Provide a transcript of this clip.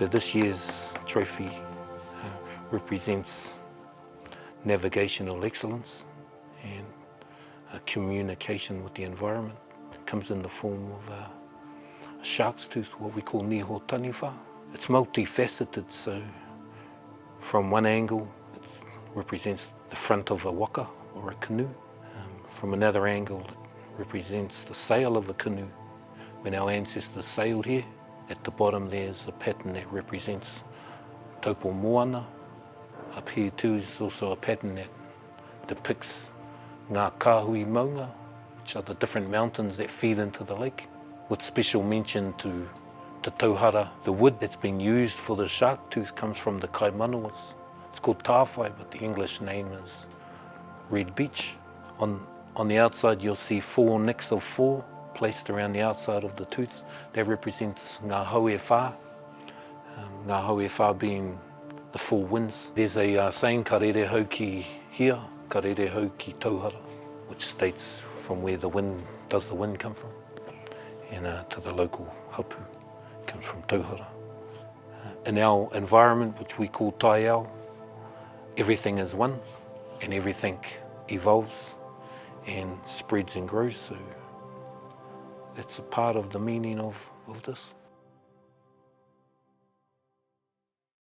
So this year's trophy represents navigational excellence and communication with the environment. It comes in the form of a shark's tooth, what we call niho taniwha. It's multifaceted, so from one angle it represents the front of a waka or a canoe. From another angle it represents the sail of a canoe. When our ancestors sailed here, at the bottom there's a pattern that represents Taupō Moana. Up here too is also a pattern that depicts ngā kāhui maunga, which are the different mountains that feed into the lake, with special mention to Te Tauhara. The wood that's been used for the shark tooth comes from the kaimanuas. It's called tāwhai, but the English name is red beech. On the outside you'll see 4 nicks of 4 placed around the outside of the tooth. That represents ngā haue whā, ngā haue whā being the 4 winds. There's a saying, ka rere hau ki hia, ka rere hau ki tauhara, which states from where the wind come from, and to the local hapu comes from tauhara. In our environment, which we call taiao, everything is one and everything evolves and spreads and grows, so that's a part of the meaning of this.